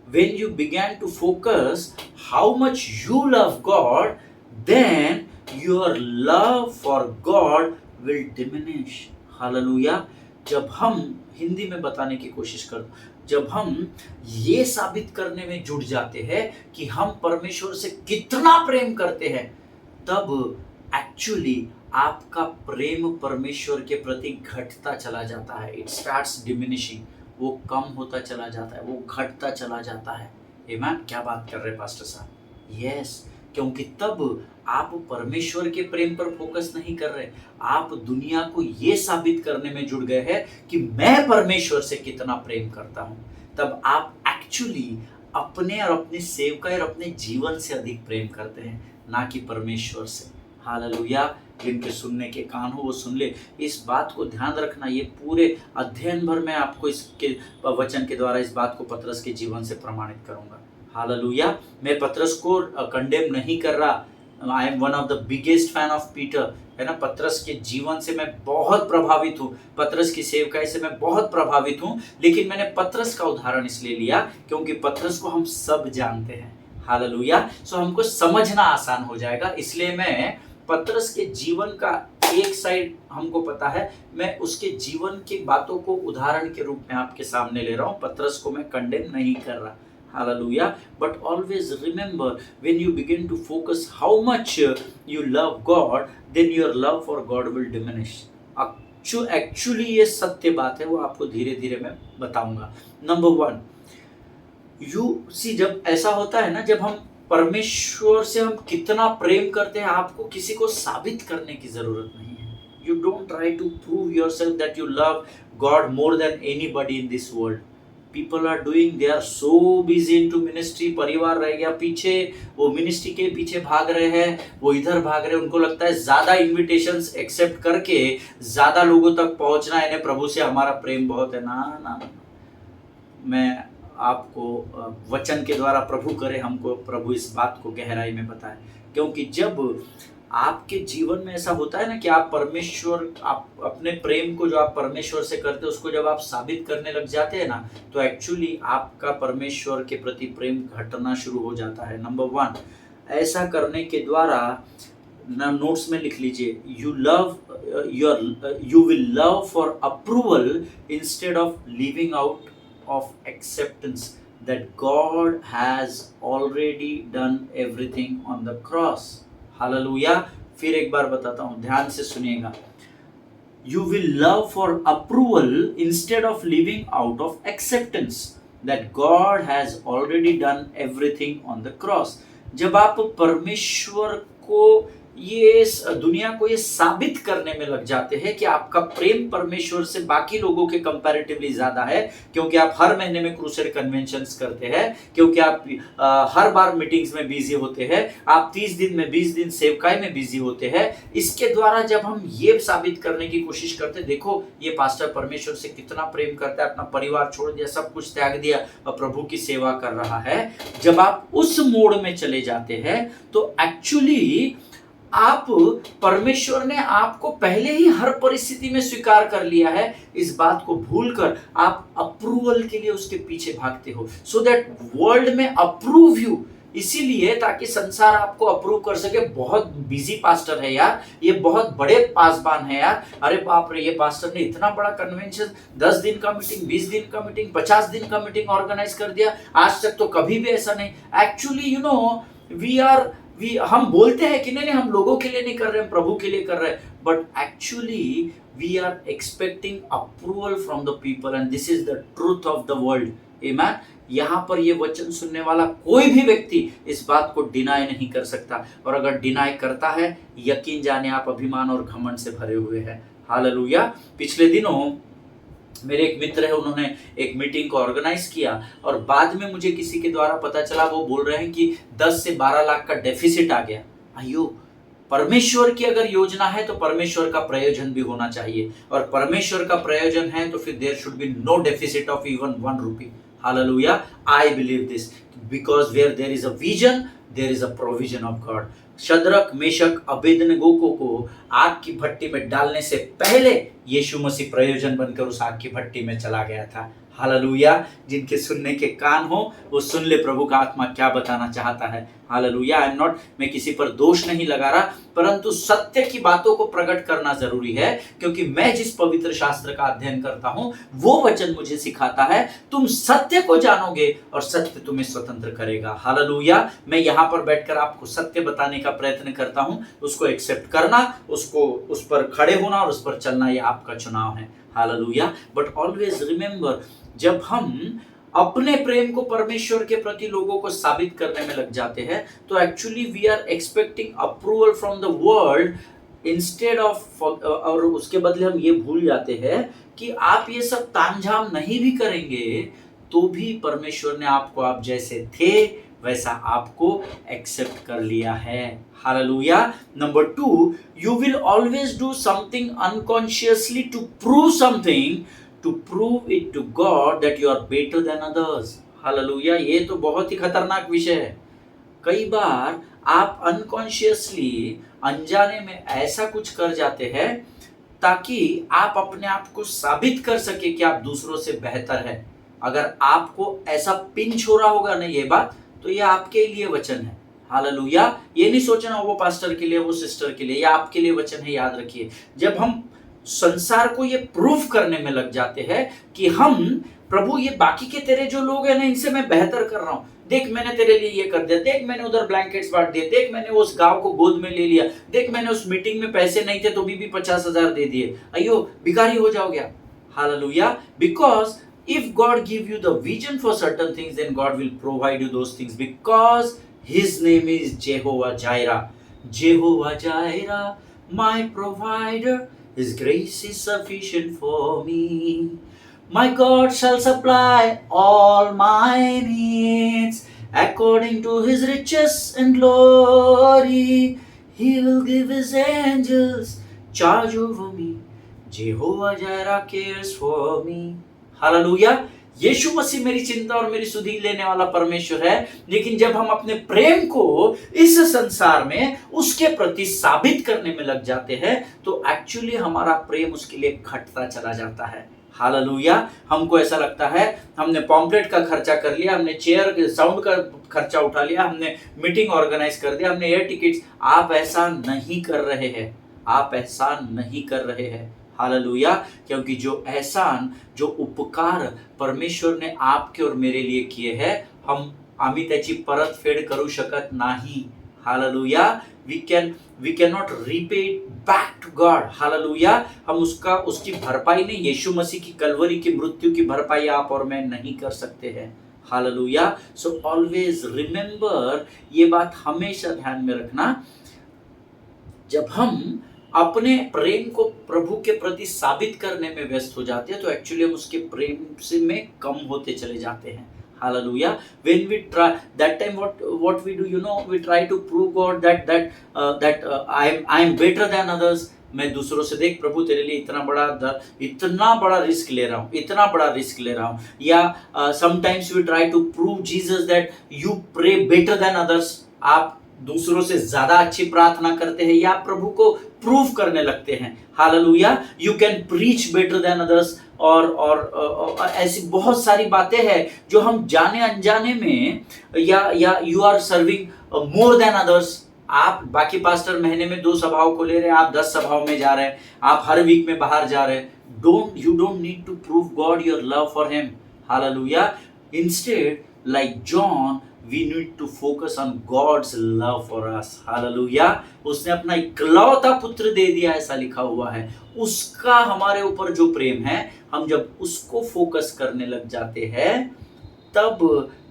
when you began to focus how much you love God, then your love for God will diminish. Hallelujah. जब हम हिंदी में बताने की कोशिश कर, जब हम ये साबित करने में जुट जाते हैं कि हम परमेश्वर से कितना प्रेम करते हैं, तब एक्चुअली आपका प्रेम परमेश्वर के प्रति घटता चला जाता है. It starts diminishing. वो कम होता चला जाता है, वो घटता चला जाता है. आमीन. क्या बात कर रहे हैं पास्टर साहब? यस, क्योंकि तब आप परमेश्वर के प्रेम पर फोकस नहीं कर रहे, आप दुनिया को ये साबित करने में जुड़ गए हैं कि मैं परमेश्वर से कितना प्रेम करता हूं. तब आप एक्चुअली अपने और अपने सेवकाई और अपने जीवन से अधिक प्रेम करते हैं, ना कि परमेश्वर से. हालेलुया. जिनके सुनने के कान हो वो सुन ले. इस बात को ध्यान रखना. ये पूरे अध्ययन भर मैं आपको इसके वचन के द्वारा इस बात को पतरस के जीवन से प्रमाणित करूंगा. हालेलुया. मैं पतरस को कंडेम नहीं कर रहा. I am one of the biggest fan of Peter, है ना. पतरस के जीवन से मैं बहुत प्रभावित हूँ, पतरस की सेवकाई से मैं बहुत प्रभावित हूँ. लेकिन मैंने पतरस का उदाहरण इसलिए लिया क्योंकि पतरस को हम सब जानते हैं. हालेलुया. सो हमको समझना आसान हो जाएगा. इसलिए मैं पतरस के जीवन का एक साइड हमको पता है, मैं उसके जीवन की बातों को उदाहरण के रूप में आपके सामने ले रहा हूँ. पतरस को मैं कंडेम नहीं कर रहा. Hallelujah. But always remember, when you begin to focus how much you love God, then your love for God will diminish. Actually ये सत्य बात है, वो आपको धीरे धीरे मैं बताऊंगा. नंबर 1, you see, जब ऐसा होता है ना, जब हम परमेश्वर से हम कितना प्रेम करते हैं, आपको किसी को साबित करने की जरूरत नहीं है. You don't try to prove yourself that you love God more than anybody in this world. People are doing, they are so busy into ministry. परिवार रह गया पीछे, वो मिनिस्ट्री के पीछे भाग रहे हैं, वो इधर भाग रहे हैं. उनको लगता है ज्यादा इनविटेशंस एक्सेप्ट करके ज्यादा लोगों तक पहुंचना है, प्रभु से हमारा प्रेम बहुत है. ना ना, मैं आपको वचन के द्वारा प्रभु करे हमको प्रभु इस बात को गहराई में बताए. क्योंकि जब आपके जीवन में ऐसा होता है ना कि आप परमेश्वर, आप अपने प्रेम को जो आप परमेश्वर से करते हो उसको जब आप साबित करने लग जाते हैं ना, तो एक्चुअली आपका परमेश्वर के प्रति प्रेम घटना शुरू हो जाता है. नंबर 1, ऐसा करने के द्वारा ना, नोट्स में लिख लीजिए, you will love for approval instead of living out of acceptance that God has already done everything on the cross. Hallelujah. फिर एक बार बताता हूं, ध्यान से सुनिएगा. You will love for approval instead of living out of acceptance that God has already done everything on the cross. जब आप परमेश्वर को ये दुनिया को ये साबित करने में लग जाते हैं कि आपका प्रेम परमेश्वर से बाकी लोगों के कंपैरेटिवली ज्यादा है, क्योंकि आप हर महीने में क्रूसेड कन्वेंशंस करते हैं, क्योंकि आप हर बार मीटिंग्स में बिजी होते हैं, आप 30 दिन में 20 दिन सेवकाई में बिजी होते हैं. इसके द्वारा जब हम ये साबित करने की कोशिश करते हैं, देखो ये पास्टर परमेश्वर से कितना प्रेम करता है, अपना परिवार छोड़ दिया, सब कुछ त्याग दिया और प्रभु की सेवा कर रहा है. जब आप उस मोड में चले जाते हैं तो एक्चुअली आप, परमेश्वर ने आपको पहले ही हर परिस्थिति में स्वीकार कर लिया है. इस बात को भूलकर आप अप्रूवल के लिए उसके पीछे भागते हो, सो दैट वर्ल्ड में अप्रूव यू. इसीलिए ताकि संसार आपको अप्रूव कर सके. बहुत बिजी पास्टर है यार, ये बहुत बड़े पासबान है यार, अरे बाप रे, ये पास्टर ने इतना बड़ा कन्वेंशन, 10 दिन का मीटिंग, 20 दिन का मीटिंग, 50 दिन का मीटिंग ऑर्गेनाइज कर दिया, आज तक तो कभी भी ऐसा नहीं. एक्चुअली यू नो, हम बोलते हैं कि नहीं हम लोगों के लिए नहीं कर रहे, हम प्रभु के लिए कर रहे हैं, but actually we are expecting approval from the people and this is the truth of the world. Amen. यहाँ पर ये वचन सुनने वाला कोई भी व्यक्ति इस बात को डिनाई नहीं कर सकता, और अगर डिनाई करता है, यकीन जाने आप अभिमान और घमंड से भरे हुए हैं. हालेलुया. पिछले दिनों मेरे एक मित्र है, उन्होंने एक मीटिंग को ऑर्गेनाइज किया और बाद में मुझे किसी के द्वारा पता चला, वो बोल रहे हैं कि 10 से 12 लाख का डेफिसिट आ गया. आइयो, परमेश्वर की अगर योजना है तो परमेश्वर का प्रयोजन भी होना चाहिए, और परमेश्वर का प्रयोजन है तो फिर there should be no deficit of even 1 rupee. Hallelujah. I believe this because where there is a vision there is a provision of God. Shadrach, Meshach, Abednego को आग की भट्टी में डालने से पहले यीशु मसीह प्रयोजन बनकर उस आग की भट्टी में चला गया था. हालेलुया। जिनके सुनने के कान हो वो सुन ले प्रभु का आत्मा क्या बताना चाहता है। हालेलुया। आई एम नॉट, मैं किसी पर दोष नहीं लगा रहा, परंतु सत्य की बातों को प्रकट करना जरूरी है, क्योंकि मैं जिस पवित्र शास्त्र का अध्ययन करता हूं वो वचन मुझे सिखाता है तुम सत्य को जानोगे और सत्य तुम्हें स्वतंत्र करेगा। हालेलुया। मैं यहां पर बैठकर आपको सत्य बताने का प्रयत्न करता हूं, उसको एक्सेप्ट करना, उसको उस पर खड़े होना और उस पर चलना, ये आपका चुनाव है। हालेलुया। बट ऑलवेज रिमेंबर, जब हम अपने प्रेम को परमेश्वर के प्रति लोगों को साबित करने में लग जाते हैं तो actually we are expecting approval from the world instead of, और उसके बदले हम ये भूल जाते हैं कि आप ये सब तामझाम नहीं भी करेंगे तो भी परमेश्वर ने आपको आप जैसे थे वैसा आपको एक्सेप्ट कर लिया है। Hallelujah. Number 2, you will always do something unconsciously to prove something, to prove it to God that you are better than others. Hallelujah. ये तो बहुत ही खतरनाक विषय है। कई बार आप अनकॉन्शियसली, अनजाने में ऐसा कुछ कर जाते हैं ताकि आप अपने आप को साबित कर सके कि आप दूसरों से बेहतर है। अगर आपको ऐसा पिंच हो रहा होगा ना ये बात, तो ये आपके लिए वचन है। हालेलुया। ये नहीं सोचना वो पास्टर के लिए, वो सिस्टर के लिए, ये आपके लिए वचन है, याद रखिए। जब हम संसार को ये प्रूफ करने में लग जाते हैं कि हम, प्रभु ये बाकी के तेरे जो लोग हैं ना इनसे मैं बेहतर कर रहा हूं, देख मैंने तेरे लिए ये कर दिया, देख मैंने उधर ब्लैंकेट्स बांट दिए, देख मैंने उस गांव को गोद में ले लिया, देख मैंने उस मीटिंग में पैसे नहीं थे तो भी 50,000 दे दिए, अयो भिखारी हो जाओगे। Hallelujah. Because if God give you the vision for certain things, then God will provide you those things, because his name is Jehovah Jireh. Jehovah Jireh, my provider, his grace is sufficient for me. My God shall supply all my needs according to his riches and glory. He will give his angels charge over me. Jehovah Jireh cares for me. Hallelujah. यीशु मसीह मेरी चिंता और मेरी सुधि लेने वाला परमेश्वर है, लेकिन जब हम अपने प्रेम को इस संसार में उसके प्रति साबित करने में लग जाते हैं तो एक्चुअली हमारा प्रेम उसके लिए घटता चला जाता है। हालेलुया। हमको ऐसा लगता है हमने पॉम्पलेट का खर्चा कर लिया, हमने चेयर साउंड का खर्चा उठा लिया, हमने मीटिंग ऑर्गेनाइज कर दिया, हमने एयर टिकट्स। आप ऐसा नहीं कर रहे हैं, आप ऐसा नहीं कर रहे हैं। हालेलुया। क्योंकि जो एहसान, जो उपकार परमेश्वर ने आपके और मेरे लिए किए हैं, आम्ही त्याची परतफेड करू शकत नाही। Hallelujah. We can not repay it back to God. Hallelujah. हम उसकी भरपाई नहीं, यीशु मसीह की कलवरी की मृत्यु की भरपाई आप और मैं नहीं कर सकते हैं। हालेलुया। सो ऑलवेज रिमेंबर, ये बात हमेशा ध्यान में रखना, जब हम अपने प्रेम को प्रभु के प्रति साबित करने में व्यस्त हो जाते हैं तो एक्चुअली हम उसके प्रेम से में कम होते चले जाते हैं। Hallelujah. When we try that time, what we do, we try to prove God that I am better than others. मैं दूसरों से, देख प्रभु तेरे लिए इतना बड़ा रिस्क ले रहा हूँ, इतना बड़ा रिस्क ले रहा हूँ। या sometimes we try to prove Jesus that you pray better than others. आप दूसरों से ज्यादा अच्छी प्रार्थना करते हैं या प्रभु को प्रूव करने लगते हैं। Hallelujah. You can preach better than others, और ऐसी बहुत सारी बातें हैं जो हम जाने अनजाने में, या you are serving more than others. आप बाकी पास्टर महीने में 2 सभाओं को ले रहे हैं, आप 10 सभाओं में जा रहे हैं, आप हर वीक में बाहर जा रहे हैं। You don't need to prove God your love for him. Hallelujah. Instead, like John, we need to focus on God's love for us. Hallelujah. उसने अपना इकलौता पुत्र दे दिया, ऐसा लिखा हुआ है। उसका हमारे ऊपर जो प्रेम है, हम जब उसको फोकस करने लग जाते हैं तब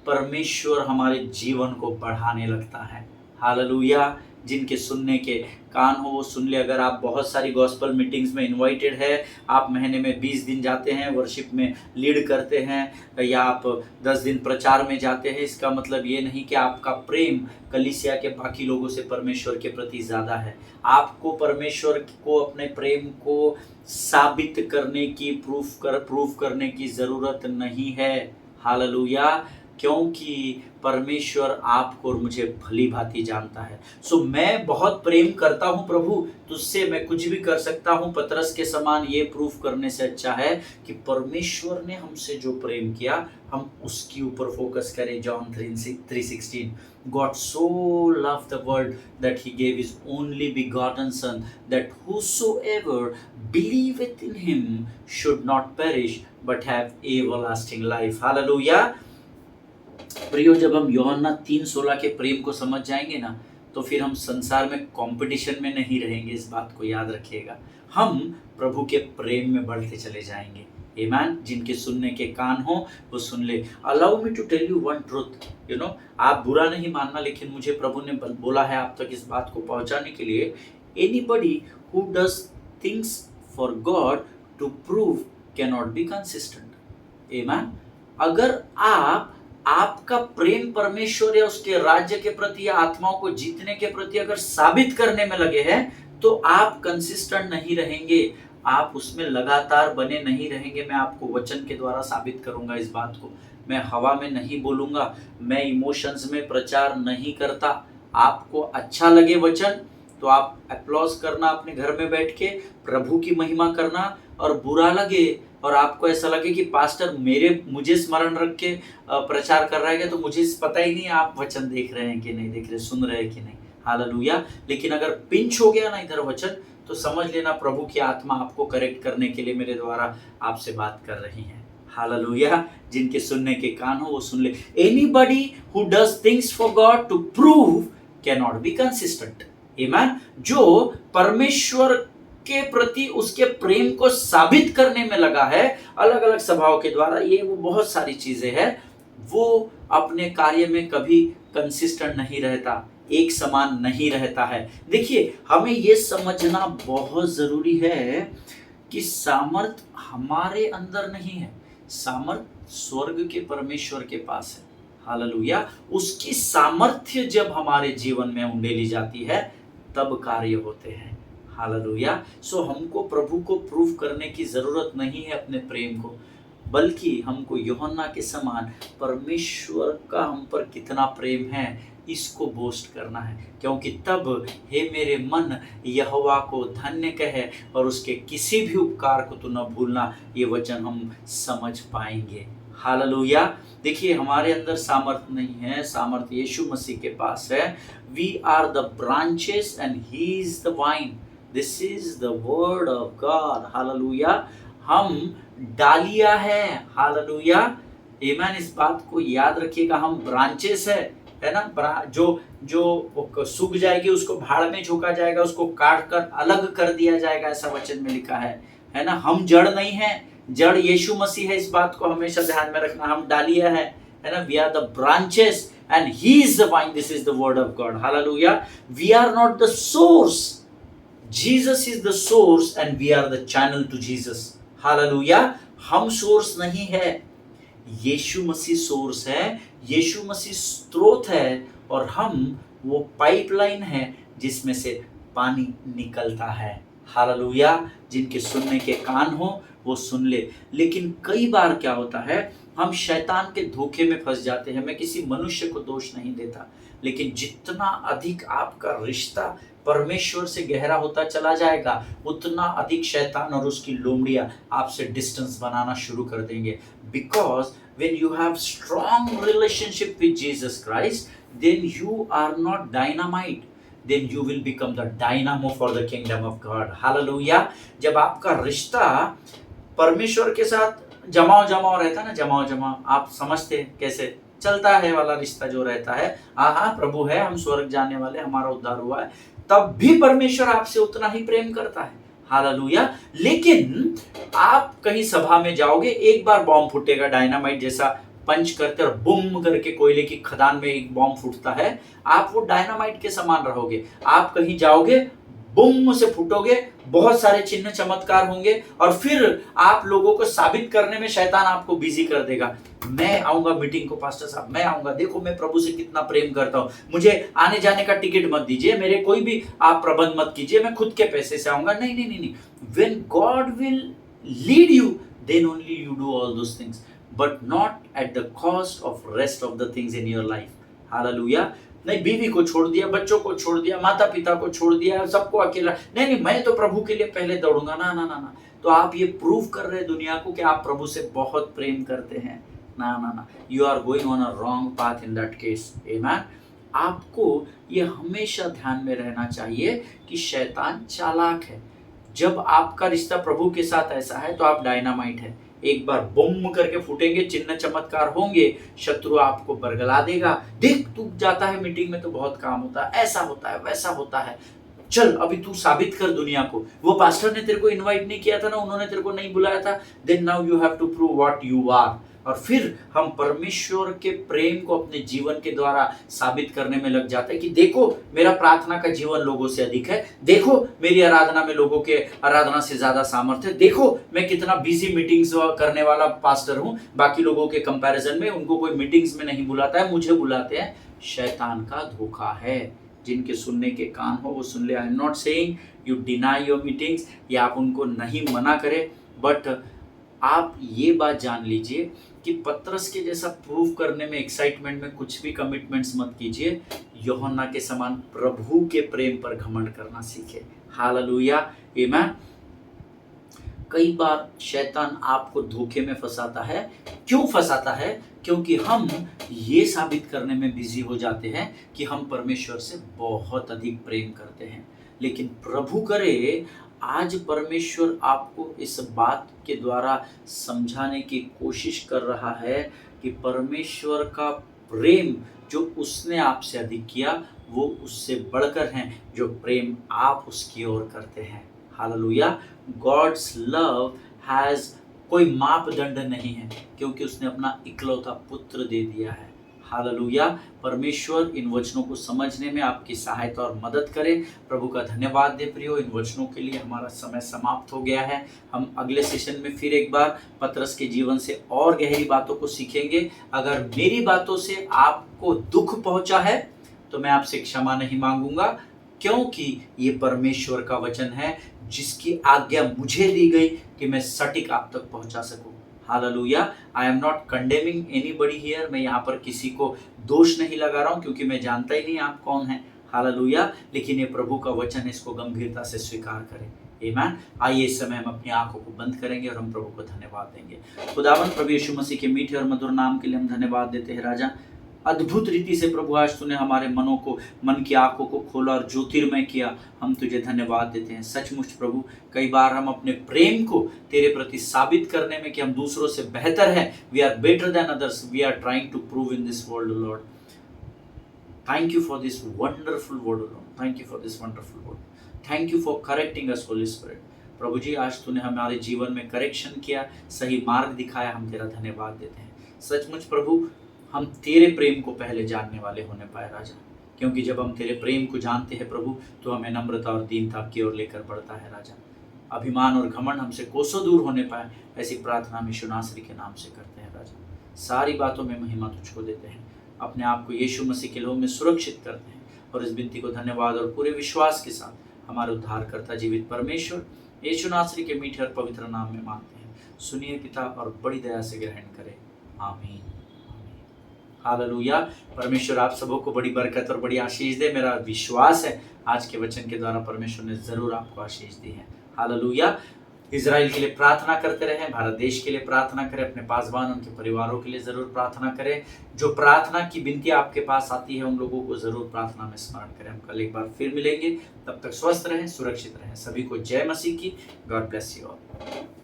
परमेश्वर हमारे जीवन को बढ़ाने लगता है। हालेलुया। जिनके सुनने के कान हो वो सुन ले। अगर आप बहुत सारी गॉस्पल मीटिंग्स में इनवाइटेड है, आप महीने में 20 दिन जाते हैं, वर्शिप में लीड करते हैं, या आप 10 दिन प्रचार में जाते हैं, इसका मतलब ये नहीं कि आपका प्रेम कलीसिया के बाकी लोगों से परमेश्वर के प्रति ज़्यादा है। आपको परमेश्वर को अपने प्रेम को साबित करने की, प्रूफ करने की ज़रूरत नहीं है। हालेलुया। क्योंकि परमेश्वर आपको और मुझे भली भांति जानता है। सो मैं बहुत प्रेम करता हूँ प्रभु, तुझसे मैं कुछ भी कर सकता हूँ। पतरस के समान ये प्रूफ करने से अच्छा है कि परमेश्वर ने हमसे जो प्रेम किया हम उसके ऊपर फोकस करें। John 3:16 God so loved the world that he gave his only begotten son, that whosoever believeth in him should not perish but have everlasting life. Hallelujah. प्रियो, जब हम यूहन्ना 3:16 के प्रेम को समझ जाएंगे ना, तो फिर हम संसार में कंपटीशन में नहीं रहेंगे। इस बात को याद रखिएगा, हम प्रभु के प्रेम में बढ़ते चले जाएंगे। आमीन। जिनके सुनने के कान हो वो सुन ले। Allow me to tell you one truth, आप बुरा नहीं मानना, लेकिन मुझे प्रभु ने बोला है आप तक इस बात को पहुंचाने के लिए। Anybody who does things for God to prove can not be consistent. Amen. अगर आपका प्रेम परमेश्वर या उसके राज्य के प्रति या आत्माओं को जीतने के प्रति अगर साबित करने में लगे हैं, तो आप कंसिस्टेंट नहीं रहेंगे, आप उसमें लगातार बने नहीं रहेंगे। मैं आपको वचन के द्वारा साबित करूंगा इस बात को। मैं हवा में नहीं बोलूंगा, मैं इमोशंस में प्रचार नहीं करता। आपको अच्छा लगे वचन तो आप अप्लॉज करना अपने घर में बैठ के, प्रभु की महिमा करना। और बुरा लगे और आपको ऐसा लगे कि पास्टर मुझे स्मरण रख के प्रचार कर रहा है, तो मुझे पता ही नहीं आप वचन देख रहे हैं कि नहीं देख रहे, सुन रहे हैं कि नहीं। हालेलुया। लेकिन अगर पिंच हो गया ना इधर वचन, तो समझ लेना प्रभु की आत्मा आपको करेक्ट करने के लिए मेरे द्वारा आपसे बात कर रही है। हालेलुया। जिनके सुनने के कान हो वो सुन ले। Anybody who does things for God to prove can not be consistent. Amen. जो परमेश्वर के प्रति उसके प्रेम को साबित करने में लगा है अलग अलग सभाओं के द्वारा, ये वो बहुत सारी चीजें हैं, वो अपने कार्य में कभी कंसिस्टेंट नहीं रहता, एक समान नहीं रहता है। देखिए, हमें ये समझना बहुत जरूरी है कि सामर्थ हमारे अंदर नहीं है, सामर्थ स्वर्ग के परमेश्वर के पास है। हालेलुया। उसकी सामर्थ्य जब हमारे जीवन में उंडेली जाती है तब कार्य होते हैं। हालेलुया। सो हमको प्रभु को प्रूव करने की जरूरत नहीं है अपने प्रेम को, बल्कि हमको यूहन्ना के समान परमेश्वर का हम पर कितना प्रेम है इसको बोस्ट करना है। क्योंकि तब हे मेरे मन यहोवा को धन्य कहे और उसके किसी भी उपकार को तो न भूलना, ये वचन हम समझ पाएंगे। हालेलुया। देखिए, हमारे अंदर सामर्थ नहीं है, सामर्थ यीशु मसीह के पास है। We are the branches and he is the vine. This is the word of God. Hallelujah. हम डालियां है। हालेलुया। आमीन। इस बात को याद रखिएगा, हम ब्रांचेस है ना। जो सूख जाएगी उसको भाड़ में झोंका जाएगा, उसको काट कर अलग कर दिया जाएगा, ऐसा वचन में लिखा है ना। हम जड़ नहीं है, जड़ यीशु मसीह है। इस बात को हमेशा ध्यान में रखना। हम डालियां है ना। We are the branches and he is the vine. This is the word of God. Hallelujah. We are not the source, Jesus is the source and we are the channel to Jesus. Hallelujah. हम source नहीं है, यीशु मसीह source है, यीशु मसीह स्रोत है, और हम वो pipeline है जिसमें से पानी निकलता है। हालेलुया। जिनके सुनने के कान हो वो सुन ले। लेकिन कई बार क्या होता है, हम शैतान के धोखे में फंस जाते हैं। मैं किसी मनुष्य को दोष नहीं देता, लेकिन जितना अधिक आपका रिश्ता परमेश्वर से गहरा होता चला जाएगा, उतना अधिक शैतान और उसकी लोमड़ियां आपसे डिस्टेंस बनाना शुरू कर देंगे। Because when you have strong relationship with Jesus Christ, then you are not dynamite, then you will become the dynamo for the kingdom of God. Hallelujah. जब आपका रिश्ता परमेश्वर के साथ जमाव रहता है ना, जमाव आप समझते हैं कैसे चलता है वाला रिश्ता जो रहता है। हाँ, प्रभु है, हम स्वर्ग जाने वाले, हमारा उद्धार हुआ है, तब भी परमेश्वर आपसे उतना ही प्रेम करता है। हालेलुया। लेकिन आप कहीं सभा में जाओगे, एक बार बॉम्ब फूटेगा, डायनामाइट जैसा पंच करते और बुम करके कोयले की खदान में एक बॉम्ब फूटता है, आप वो डायनामाइट के समान रहोगे। आप कहीं जाओगे, बुम से फूटोगे, बहुत सारे चिन्ह चमत्कार होंगे, और फिर आप लोगों को साबित करने में शैतान आपको बिजी कर देगा। मैं आऊंगा मीटिंग को, पास्टर साहब मैं आऊंगा, देखो मैं प्रभु से कितना प्रेम करता हूं, मुझे आने जाने का टिकट मत दीजिए, मेरे कोई भी आप प्रबंध मत कीजिए, मैं खुद के पैसे से आऊंगा। नहीं। When God will lead you, then only you do all those things. But not at the cost of rest of the things in your life. Hallelujah. नहीं, बीवी को छोड़ दिया, बच्चों को छोड़ दिया, माता पिता को छोड़ दिया, सबको अकेला, नहीं नहीं मैं तो प्रभु के लिए पहले दौड़ूंगा, ना ना ना ना। तो आप ये प्रूव कर रहे हैं दुनिया को कि आप प्रभु से बहुत प्रेम करते हैं। ना ना ना, you are going on a wrong path in that case. Amen. आपको ये हमेशा ध्यान में रहना चाहिए कि शैतान चालाक है। जब आपका रिश्ता प्रभु के साथ ऐसा है तो आप डायनामाइट है, एक बार बुम करके फूटेंगे, चिन्ह चमत्कार होंगे, शत्रु आपको बरगला देगा। देख तू जाता है मीटिंग में तो बहुत काम होता है, ऐसा होता है, वैसा होता है, चल अभी तू साबित कर दुनिया को। वो पास्टर ने तेरे को इनवाइट नहीं किया था ना, उन्होंने तेरे को नहीं बुलाया था, then now you have to prove what you are. और फिर हम परमेश्वर के प्रेम को अपने जीवन के द्वारा साबित करने में लग जाते हैं कि देखो मेरा प्रार्थना का जीवन लोगों से अधिक है, देखो मेरी आराधना में लोगों के आराधना से ज्यादा सामर्थ्य है, देखो मैं कितना बिजी मीटिंग्स करने वाला पास्टर हूं, बाकी लोगों के कंपैरिजन में उनको कोई मीटिंग्स में नहीं बुलाता है, मुझे बुलाते हैं। शैतान का धोखा है। जिनके सुनने के कान हो वो सुन ले। I am not saying you deny your meetings, या आप उनको नहीं मना करें, बट आप ये बात जान लीजिए कि पतरस के जैसा प्रूव करने में, एक्साइटमेंट में कुछ भी कमिटमेंट्स मत कीजिए। यूहन्ना के समान प्रभु के प्रेम पर घमंड करना सीखे। हालेलुया, आमीन। कई बार शैतान आपको धोखे में फंसाता है। क्यों फंसाता है? क्योंकि हम ये साबित करने में बिजी हो जाते हैं कि हम परमेश्वर से बहुत अधिक प्रेम करते हैं। लेकिन प्रभु करे आज परमेश्वर आपको इस बात के द्वारा समझाने की कोशिश कर रहा है कि परमेश्वर का प्रेम जो उसने आपसे अधिक किया वो उससे बढ़कर है जो प्रेम आप उसकी ओर करते हैं। हालेलुया। गॉड्स लव हैज कोई मापदंड नहीं है, क्योंकि उसने अपना इकलौता पुत्र दे दिया है। हालेलुया। परमेश्वर इन वचनों को समझने में आपकी सहायता और मदद करे। प्रभु का धन्यवाद दे प्रियो। इन वचनों के लिए हमारा समय समाप्त हो गया है। हम अगले सेशन में फिर एक बार पतरस के जीवन से और गहरी बातों को सीखेंगे। अगर मेरी बातों से आपको दुख पहुंचा है तो मैं आपसे क्षमा नहीं मांगूंगा, क्योंकि ये परमेश्वर का वचन है जिसकी आज्ञा मुझे दी गई कि मैं सटीक आप तक पहुंचा सकूं। Hallelujah. I am not condemning anybody here. मैं यहाँ पर किसी को दोष नहीं लगा रहा हूँ, क्योंकि मैं जानता ही नहीं आप कौन हैं। हालेलुया। लेकिन ये प्रभु का वचन है, इसको गंभीरता से स्वीकार करें। आमीन। आइए इस समय हम अपनी आंखों को बंद करेंगे और हम प्रभु को धन्यवाद देंगे। खुदावंद प्रभु यीशु मसीह के मीठे और मधुर नाम के लिए हम धन्यवाद देते हैं। राजा, अद्भुत रीति से प्रभु आज तूने हमारे मनों को, मन की आंखों को खोला और ज्योतिर्मय किया। हम तुझे धन्यवाद देते हैं। सचमुच प्रभु, कई बार हम अपने प्रेम को तेरे प्रति साबित करने में कि हम दूसरों से बेहतर हैं, we are better than others, we are trying to prove in this world lord. Thank you for this wonderful word lord. Thank you for this wonderful word. Thank you for correcting us holy spirit. प्रभु जी, आज तूने हमारे जीवन में correction किया, सही मार्ग दिखाया, हम तेरा धन्यवाद देते हैं। सचमुच प्रभु, हम तेरे प्रेम को पहले जानने वाले होने पाए राजा, क्योंकि जब हम तेरे प्रेम को जानते हैं प्रभु तो हमें नम्रता और दीनता की ओर लेकर बढ़ता है राजा। अभिमान और घमंड हमसे कोसों दूर होने पाए, ऐसी प्रार्थना हम यीशु नासरी के नाम से करते हैं राजा। सारी बातों में महिमा तुझको देते हैं, अपने आप को यीशु मसीह के लोग में सुरक्षित करते हैं और इस विनती को धन्यवाद और पूरे विश्वास के साथ हमारे उद्धारकर्ता जीवित परमेश्वर यीशु नासरी के मीठे और पवित्र नाम में मांगते हैं। सुनिए पिता और बड़ी दया से ग्रहण करें। आमीन। हालेलुया। परमेश्वर आप सबों को बड़ी बरकत और बड़ी आशीष दे। मेरा विश्वास है आज के वचन के द्वारा परमेश्वर ने जरूर आपको आशीष दी है। हालेलुया। इजराइल के लिए प्रार्थना करते रहें, भारत देश के लिए प्रार्थना करें, अपने पासवान उनके परिवारों के लिए जरूर प्रार्थना करें। जो प्रार्थना की विनती आपके पास आती है उन लोगों को जरूर प्रार्थना में स्मरण करें। हम कल एक बार फिर मिलेंगे, तब तक स्वस्थ रहें, सुरक्षित रहें। सभी को जय मसीह की। God bless you all.